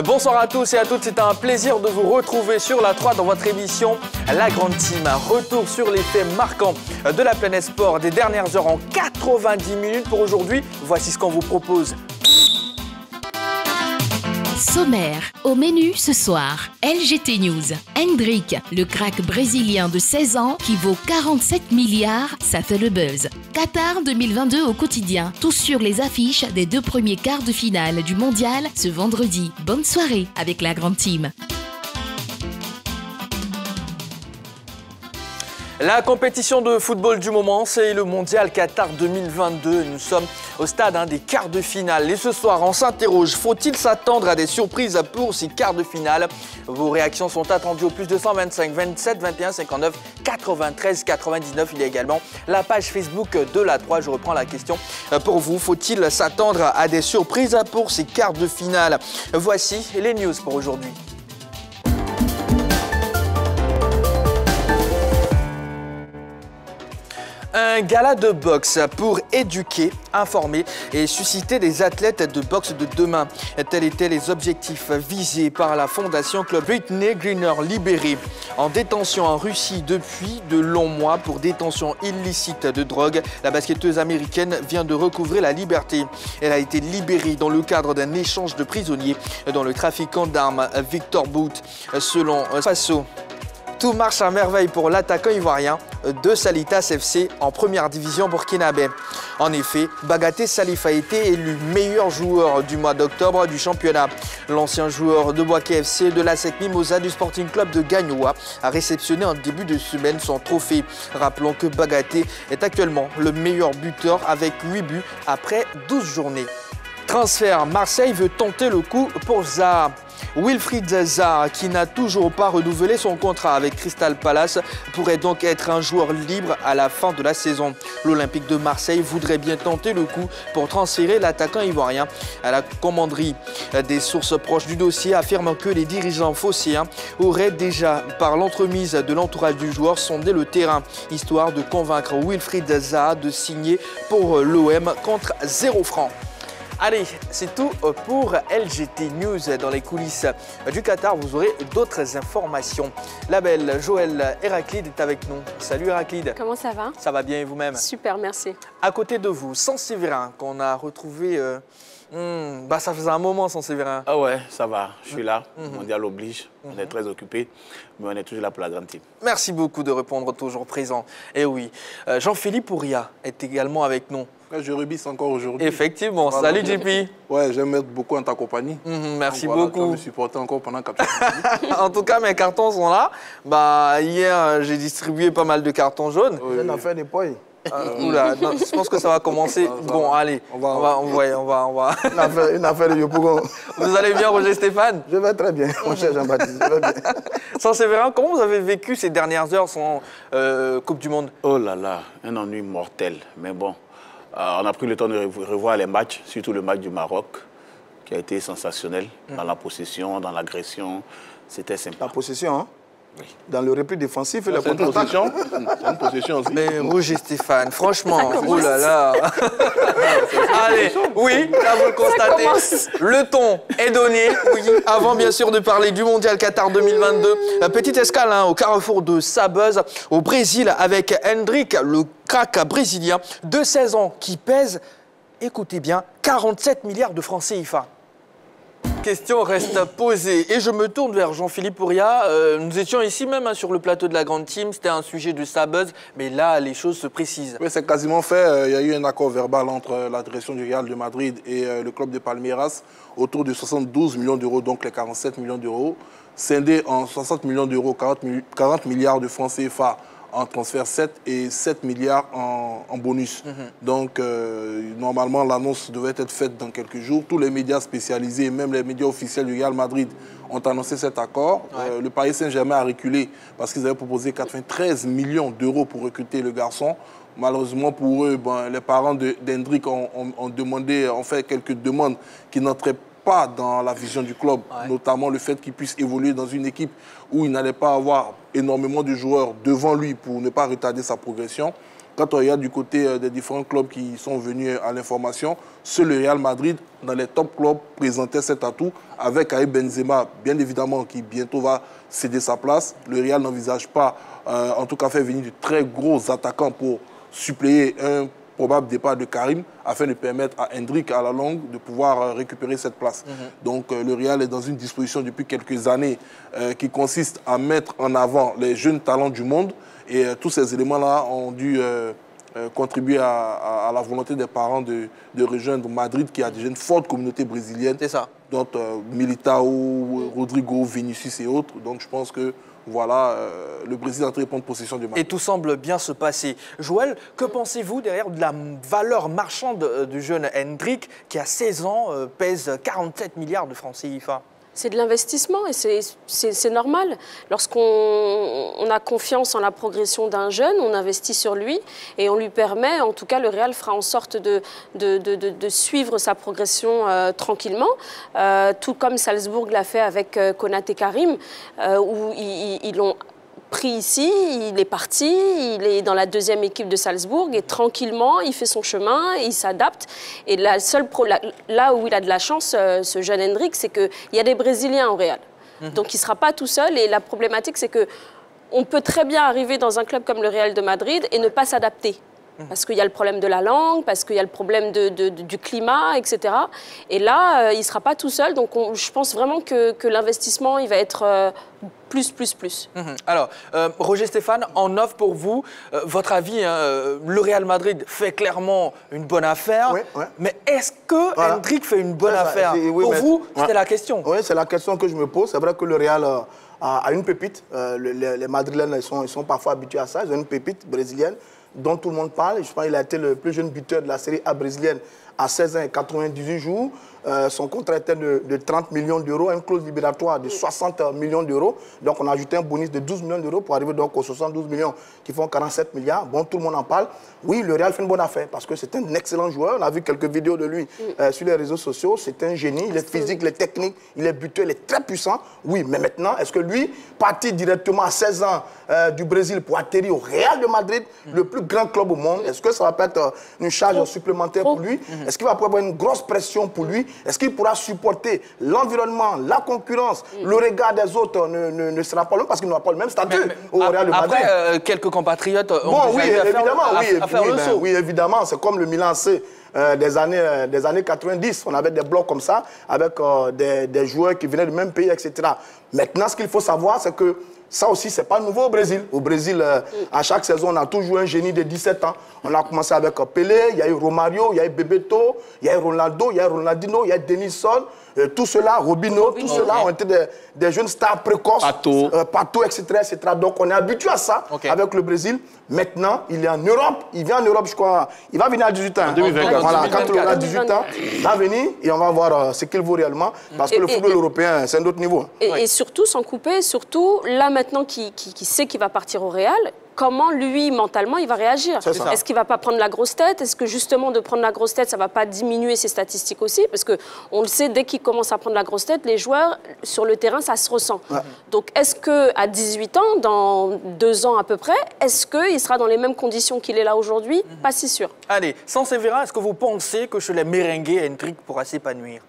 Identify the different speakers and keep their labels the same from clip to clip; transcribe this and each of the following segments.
Speaker 1: Bonsoir à tous et à toutes, c'est un plaisir de vous retrouver sur la 3 dans votre émission La Grande Team. Un retour sur les faits marquants de la planète sport des dernières heures en 90 minutes pour aujourd'hui. Voici ce qu'on vous propose.
Speaker 2: Sommaire. Au menu ce soir, LGT News. Hendrick, le crack brésilien de 16 ans qui vaut 47 milliards, ça fait le buzz. Qatar 2022 au quotidien. Tout sur les affiches des 2 premiers quarts de finale du mondial ce vendredi. Bonne soirée avec la Grande Team.
Speaker 1: La compétition de football du moment, c'est le mondial Qatar 2022. Nous sommes au stade des quarts de finale. Et ce soir, on s'interroge, faut-il s'attendre à des surprises pour ces quarts de finale? Vos réactions sont attendues au plus 225 27 21 59 93 99. Il y a également la page Facebook de la 3. Je reprends la question pour vous. Faut-il s'attendre à des surprises pour ces quarts de finale? Voici les news pour aujourd'hui. Un gala de boxe pour éduquer, informer et susciter des athlètes de boxe de demain. Tels étaient les objectifs visés par la fondation Club Brittney Griner, libérée en détention en Russie depuis de longs mois pour détention illicite de drogue. La basketteuse américaine vient de recouvrer la liberté. Elle a été libérée dans le cadre d'un échange de prisonniers dans le trafiquant d'armes Victor Bout. Selon Faso, tout marche à merveille pour l'attaquant ivoirien de Salitas FC en première division burkinabé. En effet, Bagaté Salif a été élu meilleur joueur du mois d'octobre du championnat. L'ancien joueur de Bouaké FC de l'ASEC Mimosa du Sporting Club de Gagnoa a réceptionné en début de semaine son trophée. Rappelons que Bagaté est actuellement le meilleur buteur avec 8 buts après 12 journées. Transfert, Marseille veut tenter le coup pour Zaha. Wilfried Zaha, qui n'a toujours pas renouvelé son contrat avec Crystal Palace, pourrait donc être un joueur libre à la fin de la saison. L'Olympique de Marseille voudrait bien tenter le coup pour transférer l'attaquant ivoirien à la commanderie. Des sources proches du dossier affirment que les dirigeants phocéens auraient déjà, par l'entremise de l'entourage du joueur, sondé le terrain, histoire de convaincre Wilfried Zaha de signer pour l'OM contre 0 francs. Allez, c'est tout pour LGT News. Dans les coulisses du Qatar, vous aurez d'autres informations. La belle Joëlle Héraclide est avec nous. Salut Héraclide.
Speaker 3: Comment ça va?
Speaker 1: Ça va bien et vous-même?
Speaker 3: Super, merci.
Speaker 1: À côté de vous, Saint-Séverin, qu'on a retrouvé... ça faisait un moment, Saint-Séverin.
Speaker 4: Ah ouais, ça va. Je suis là. Le mondial oblige. On est très occupés, mais on est toujours là pour la grande team.
Speaker 1: Merci beaucoup de répondre toujours présent. Et oui, Jean-Philippe Ouria est également avec nous.
Speaker 5: Je rebisse encore aujourd'hui.
Speaker 1: Effectivement. Voilà. Salut JP.
Speaker 5: Ouais, j'aime être beaucoup en ta compagnie.
Speaker 1: Merci
Speaker 5: voilà,
Speaker 1: beaucoup.
Speaker 5: Je me supporter encore pendant 4
Speaker 1: En tout cas, mes cartons sont là. Hier, j'ai distribué pas mal de cartons jaunes.
Speaker 5: C'est une affaire des poils.
Speaker 1: Oula, non, je pense que ça va commencer. Bon, allez, on va.
Speaker 5: Une affaire de Yopougon.
Speaker 1: Vous allez bien, Roger Stéphane?
Speaker 5: Je vais très bien, mon cher Jean-Baptiste. Je vais bien.
Speaker 1: Saint-Séverin, comment vous avez vécu ces dernières heures sans Coupe du Monde?
Speaker 4: Oh là là, un ennui mortel. Mais bon, on a pris le temps de revoir les matchs, surtout le match du Maroc, qui a été sensationnel dans la possession, dans l'agression. C'était sympa.
Speaker 5: La possession, hein?
Speaker 4: Oui.
Speaker 5: Dans le repli défensif et la
Speaker 4: C'est une possession. C'est une possession aussi.
Speaker 1: Mais Roger Stéphane, franchement, oh là là. Allez, oui, là vous le constatez, le ton est donné. Oui, avant bien sûr de parler du Mondial Qatar 2022. Petite escale au carrefour de Sabuzz au Brésil avec Hendrick, le crack brésilien de 16 ans qui pèse, écoutez bien, 47 milliards de francs CFA. Question reste posée et je me tourne vers Jean-Philippe Ouria. Nous étions ici même sur le plateau de la Grande Team, c'était un sujet de Sabuzz, mais là les choses se précisent.
Speaker 5: Oui, c'est quasiment fait. Il y a eu un accord verbal entre la direction du Real de Madrid et le club de Palmeiras autour de 72 millions d'euros, donc les 47 millions d'euros, scindés en 60 millions d'euros, 40 milliards de francs CFA en transfert 7 et 7 milliards en bonus. Donc, normalement, l'annonce devait être faite dans quelques jours. Tous les médias spécialisés, même les médias officiels du Real Madrid, ont annoncé cet accord. Le Paris Saint-Germain a reculé parce qu'ils avaient proposé 93 millions d'euros pour recruter le garçon. Malheureusement pour eux, les parents d'Hendrick ont fait quelques demandes qui n'entraient pas dans la vision du club, notamment le fait qu'il puisse évoluer dans une équipe où il n'allait pas avoir énormément de joueurs devant lui pour ne pas retarder sa progression. quand on regarde du côté des différents clubs qui sont venus à l'information, seul le Real Madrid, dans les top clubs, présentait cet atout avec Karim Benzema, bien évidemment, qui bientôt va céder sa place. Le Real n'envisage pas, en tout cas, faire venir de très gros attaquants pour suppléer un probable départ de Karim afin de permettre à Endrick, à la longue, de pouvoir récupérer cette place. Donc le Real est dans une disposition depuis quelques années qui consiste à mettre en avant les jeunes talents du monde et tous ces éléments-là ont dû contribuer à la volonté des parents de rejoindre Madrid qui a déjà une forte communauté brésilienne.
Speaker 1: C'est ça.
Speaker 5: Dont Militao, Rodrigo, Vinicius et autres. Donc je pense que voilà, le Brésil est en train de prendre possession du match.
Speaker 1: Et tout semble bien se passer. Joël, que pensez-vous derrière de la valeur marchande du jeune Endrick qui, à 16 ans, pèse 47 milliards de francs CFA?
Speaker 3: C'est de l'investissement et c'est normal. Lorsqu'on a confiance en la progression d'un jeune, on investit sur lui et on lui permet, en tout cas le Real fera en sorte de suivre sa progression tranquillement, tout comme Salzbourg l'a fait avec Konaté Karim, où ils l'ont pris ici, il est parti, il est dans la deuxième équipe de Salzbourg et tranquillement, il fait son chemin, il s'adapte. Et là où il a de la chance, ce jeune Endrick, c'est qu'il y a des Brésiliens au Real. Donc il ne sera pas tout seul et la problématique, c'est qu'on peut très bien arriver dans un club comme le Real de Madrid et ne pas s'adapter. Parce qu'il y a le problème de la langue, parce qu'il y a le problème du climat, etc. Et là, il ne sera pas tout seul. Donc je pense vraiment que l'investissement, il va être plus.
Speaker 1: Alors, Roger Stéphane, en offre pour vous, votre avis, le Real Madrid fait clairement une bonne affaire, mais est-ce que Endrick fait une bonne affaire? Pour vous, c'était la question.
Speaker 6: Oui, c'est la question que je me pose. C'est vrai que le Real a une pépite. Les Madrilènes, ils sont parfois habitués à ça. Ils ont une pépite brésilienne dont tout le monde parle. Je pense qu'il a été le plus jeune buteur de la Série A brésilienne à 16 ans et 98 jours. Son contrat était de 30 millions d'euros, une clause libératoire de 60 millions d'euros. Donc on a ajouté un bonus de 12 millions d'euros pour arriver donc aux 72 millions qui font 47 milliards. Bon, tout le monde en parle. Oui, le Real fait une bonne affaire parce que c'est un excellent joueur. On a vu quelques vidéos de lui sur les réseaux sociaux. C'est un génie, il est physique, il est technique, il est buteur, il est très puissant. Oui, mais maintenant, est-ce que lui, partir directement à 16 ans du Brésil pour atterrir au Real de Madrid, le plus grand club au monde, est-ce que ça va pas être une charge supplémentaire pour lui? Est-ce qu'il va pouvoir avoir une grosse pression pour lui? Est-ce qu'il pourra supporter l'environnement, la concurrence, le regard des autres ne sera pas le même parce qu'il n'aura pas le même statut au Real de Madrid?
Speaker 1: Après, quelques compatriotes ont déjà faire le saut.
Speaker 6: Oui, évidemment, c'est comme le Milan C des années 90. On avait des blocs comme ça avec des joueurs qui venaient du même pays, etc. Maintenant, ce qu'il faut savoir, c'est que ça aussi, ce n'est pas nouveau au Brésil. Au Brésil, à chaque saison, on a toujours un génie de 17 ans. On a commencé avec Pelé, il y a eu Romario, il y a eu Bebeto, il y a eu Ronaldo, il y a eu Ronaldinho, il y a eu Denilson. Tout cela, Robinho, tout cela ont été des jeunes stars précoces. Pato, etc., etc. Donc on est habitué à ça avec le Brésil. Maintenant, il est en Europe. Il vient en Europe, je crois. Il va venir à 18 ans. En 2024. Voilà, quand il aura 18 ans, il va venir et on va voir ce qu'il vaut réellement. Parce que le football européen, c'est un autre niveau.
Speaker 3: Et surtout, sans couper, surtout, là maintenant qui sait qu'il va partir au Real, comment lui, mentalement, il va réagir? Est-ce qu'il ne va pas prendre la grosse tête? Est-ce que justement, de prendre la grosse tête, ça ne va pas diminuer ses statistiques aussi? Parce qu'on le sait, dès qu'il commence à prendre la grosse tête, les joueurs, sur le terrain, ça se ressent. Donc, est-ce qu'à 18 ans, dans 2 ans à peu près, est-ce qu'il sera dans les mêmes conditions qu'il est là aujourd'hui? Pas si sûr.
Speaker 1: Allez, sans Sévérin, est-ce que vous pensez que chez les merengues, Endrick pourra s'épanouir?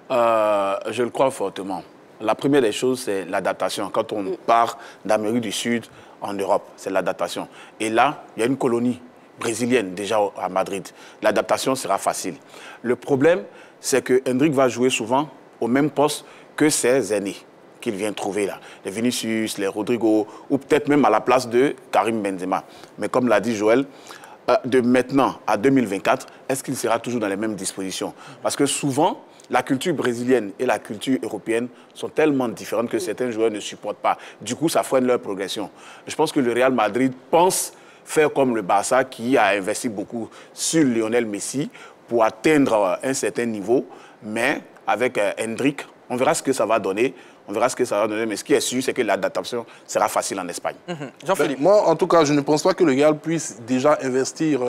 Speaker 4: Je le crois fortement. La première des choses, c'est l'adaptation. Quand on part d'Amérique du Sud en Europe, c'est l'adaptation. Et là, il y a une colonie brésilienne déjà à Madrid. L'adaptation sera facile. Le problème, c'est que Endrick va jouer souvent au même poste que ses aînés qu'il vient trouver là. Les Vinicius, les Rodrigo, ou peut-être même à la place de Karim Benzema. Mais comme l'a dit Joël, de maintenant à 2024, est-ce qu'il sera toujours dans les mêmes dispositions? Parce que souvent, la culture brésilienne et la culture européenne sont tellement différentes que certains joueurs ne supportent pas. Du coup, ça freine leur progression. Je pense que le Real Madrid pense faire comme le Barça qui a investi beaucoup sur Lionel Messi pour atteindre un certain niveau. Mais avec Endrick, on verra ce que ça va donner. On verra ce que ça va donner. Mais ce qui est sûr, c'est que l'adaptation sera facile en Espagne.
Speaker 1: Jean-Philippe.
Speaker 5: Moi, en tout cas, je ne pense pas que le Real puisse déjà investir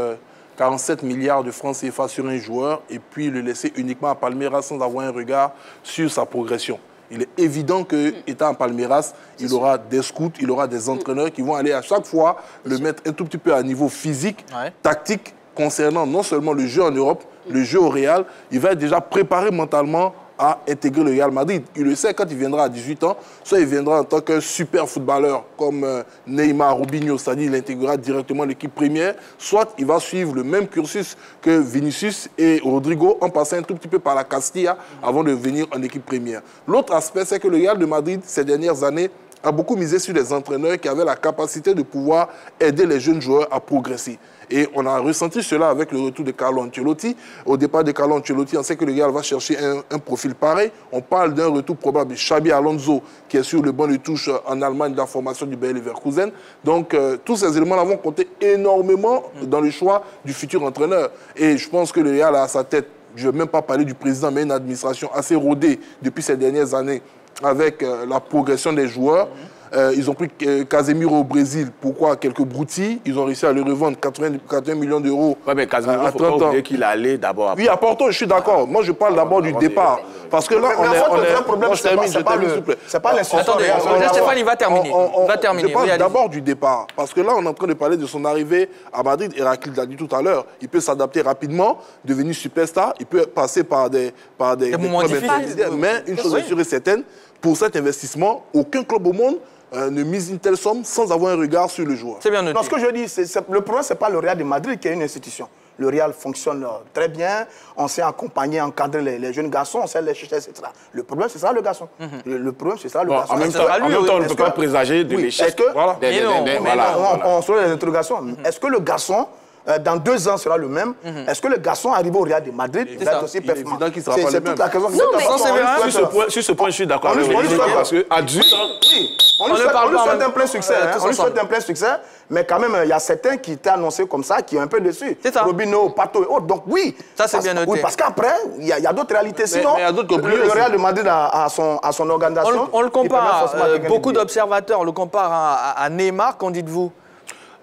Speaker 5: 47 milliards de francs CFA sur un joueur et puis le laisser uniquement à Palmeiras sans avoir un regard sur sa progression. il est évident qu'étant en Palmeiras, il aura des scouts, il aura des entraîneurs qui vont aller à chaque fois le mettre un tout petit peu à niveau physique, tactique, concernant non seulement le jeu en Europe, le jeu au Real. Il va être déjà préparé mentalement à intégrer le Real Madrid. Il le sait, quand il viendra à 18 ans, soit il viendra en tant qu'un super footballeur comme Neymar, Robinho, c'est-à-dire il intégrera directement l'équipe première, soit il va suivre le même cursus que Vinicius et Rodrigo en passant un tout petit peu par la Castilla avant de venir en équipe première. L'autre aspect, c'est que le Real de Madrid, ces dernières années, a beaucoup misé sur des entraîneurs qui avaient la capacité de pouvoir aider les jeunes joueurs à progresser. Et on a ressenti cela avec le retour de Carlo Ancelotti. Au départ de Carlo Ancelotti, on sait que le Real va chercher un profil pareil. On parle d'un retour probable de Xabi Alonso, qui est sur le banc de touche en Allemagne de la formation du Bayer Leverkusen. Donc, tous ces éléments-là vont compter énormément dans le choix du futur entraîneur. Et je pense que le Real a à sa tête, je ne vais même pas parler du président, mais une administration assez rodée depuis ces dernières années avec la progression des joueurs. Ils ont pris Casemiro au Brésil. Pourquoi? Quelques broutilles. Ils ont réussi à le revendre 81 millions d'euros.
Speaker 4: Oui, mais Casemiro, il faut pas oublier qu'il allait d'abord.
Speaker 5: Oui, à Porto, je suis d'accord. Moi, je parle d'abord du départ. Parce que là,
Speaker 6: le problème, c'est pas l'institution.
Speaker 1: Attendez, Stéphane, il va terminer.
Speaker 5: Je parle d'abord du départ. Parce que là, on est en train de parler de son arrivée à Madrid. Héraclite l'a dit tout à l'heure. Il peut s'adapter rapidement, devenir superstar. Il peut passer par des
Speaker 1: moments difficiles.
Speaker 5: Mais une chose est sûre et certaine, pour cet investissement, aucun club au monde ne mise une telle somme sans avoir un regard sur le joueur.
Speaker 1: C'est bien noté.
Speaker 6: Non, ce que je dis, le problème, ce n'est pas le Real de Madrid qui est une institution. Le Real fonctionne très bien, on sait accompagner, encadrer les jeunes garçons, on sait les chercher, etc. Le problème, c'est ça le garçon. Le problème, c'est ça le garçon.
Speaker 4: En même temps, on ne peut pas présager de l'échec.
Speaker 6: Voilà. On se pose des interrogations. Est-ce que le garçon, dans 2 ans, sera le même? Est-ce que le garçon arrivé au Real de Madrid va être aussi performant?
Speaker 5: C'est évident qu'il sera pas le même.
Speaker 4: Sur ce point, je suis d'accord avec vous. Parce qu'à 18 ans...
Speaker 6: On lui souhaite un plein succès. On lui souhaite un plein succès. Mais quand même, il y a certains qui étaient annoncés comme ça, qui sont un peu dessus. Robinho, Pato et autres. Donc oui.
Speaker 1: Ça, c'est bien noté.
Speaker 6: Oui, parce qu'après, il y a d'autres réalités. Sinon, le Real de Madrid a son organisation.
Speaker 1: On le compare, beaucoup d'observateurs le comparent à Neymar. Qu'en dites-vous?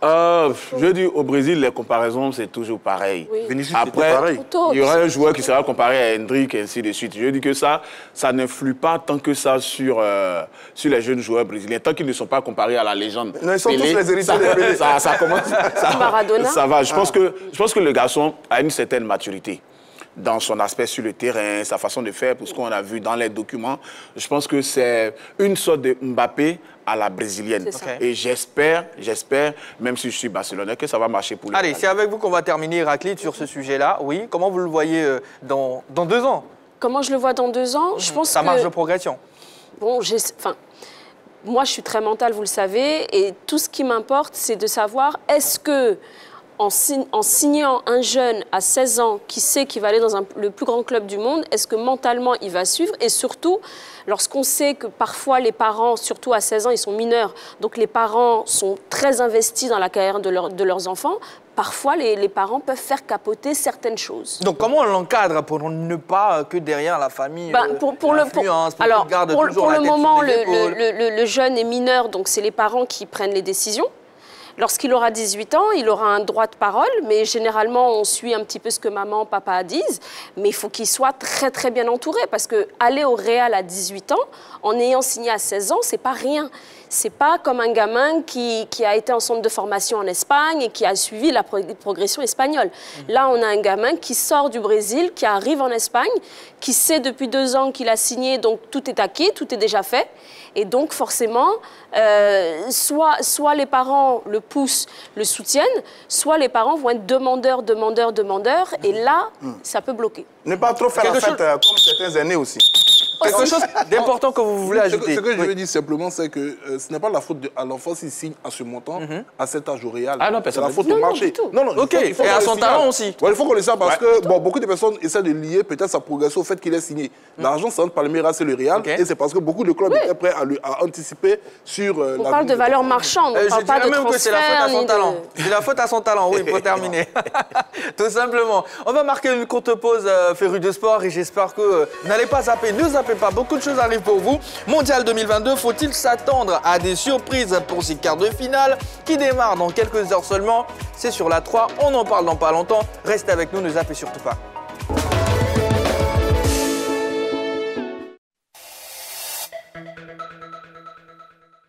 Speaker 4: Je dis au Brésil, les comparaisons, c'est toujours pareil.
Speaker 5: Oui.
Speaker 4: Après, il y aura un joueur qui sera comparé à Hendrick et ainsi de suite. Je dis que ça n'influe pas tant que ça sur les jeunes joueurs brésiliens, tant qu'ils ne sont pas comparés à la légende.
Speaker 6: Non, ils sont tous les héritiers de Pelé.
Speaker 4: Ça commence. Ça va. Je pense que le garçon a une certaine maturité dans son aspect sur le terrain, sa façon de faire, pour ce qu'on a vu dans les documents. Je pense que c'est une sorte de Mbappé à la brésilienne. Et j'espère, même si je suis barcelonais, que ça va marcher pour lui.
Speaker 1: Allez, c'est avec vous qu'on va terminer, Héraclite, sur ce sujet-là. Oui, comment vous le voyez dans 2 ans?
Speaker 3: Comment je le vois dans 2 ans? Je pense
Speaker 1: ça marche de progression.
Speaker 3: Bon, moi, je suis très mentale, vous le savez, et tout ce qui m'importe, c'est de savoir, est-ce que en signant un jeune à 16 ans qui sait qu'il va aller dans le plus grand club du monde, est-ce que mentalement il va suivre? Et surtout, lorsqu'on sait que parfois les parents, surtout à 16 ans, ils sont mineurs, donc les parents sont très investis dans la carrière de leurs enfants, parfois les parents peuvent faire capoter certaines choses.
Speaker 1: Donc comment on l'encadre pour ne pas que derrière la famille
Speaker 3: pour le moment, le jeune est mineur, donc c'est les parents qui prennent les décisions. Lorsqu'il aura 18 ans, il aura un droit de parole, mais généralement, on suit un petit peu ce que maman, papa disent. Mais il faut qu'il soit très, très bien entouré, parce qu'aller au Real à 18 ans, en ayant signé à 16 ans, c'est pas rien. C'est pas comme un gamin qui a été en centre de formation en Espagne et qui a suivi la progression espagnole. Là, on a un gamin qui sort du Brésil, qui arrive en Espagne, qui sait depuis 2 ans qu'il a signé, donc tout est acquis, tout est déjà fait. Et donc, forcément, soit les parents le poussent, le soutiennent, soit les parents vont être demandeurs. Et là, ça peut bloquer.
Speaker 6: Ne pas trop faire la fête comme certains aînés aussi.
Speaker 1: Quelque chose d'important que vous voulez ajouter.
Speaker 5: Ce que je veux dire simplement, c'est que ce n'est pas la faute à l'enfant s'il signe à ce montant, à cet âge au Real.
Speaker 4: Ah non,
Speaker 5: c'est la faute au marché.
Speaker 3: Non,
Speaker 1: ok, et à son talent aussi.
Speaker 5: Ouais, il faut qu'on le sache parce que beaucoup de personnes essaient de lier peut-être sa progression au fait qu'il ait signé. L'argent, c'est entre Palmeiras et le Real. Et c'est parce que beaucoup de clubs étaient prêts à anticiper sur
Speaker 3: on parle de valeur marchande, on ne parle pas de transfert.
Speaker 1: C'est la faute à son talent. C'est la faute à son talent, oui, pour terminer. Tout simplement. On va marquer une courte pause, férue de sport, et j'espère que vous n'allez pas zapper. Ne zappez pas, beaucoup de choses arrivent pour vous. Mondial 2022, faut-il s'attendre à des surprises pour ces quarts de finale qui démarrent dans quelques heures seulement? C'est sur la 3, on en parle dans pas longtemps. Restez avec nous, ne zappez surtout pas.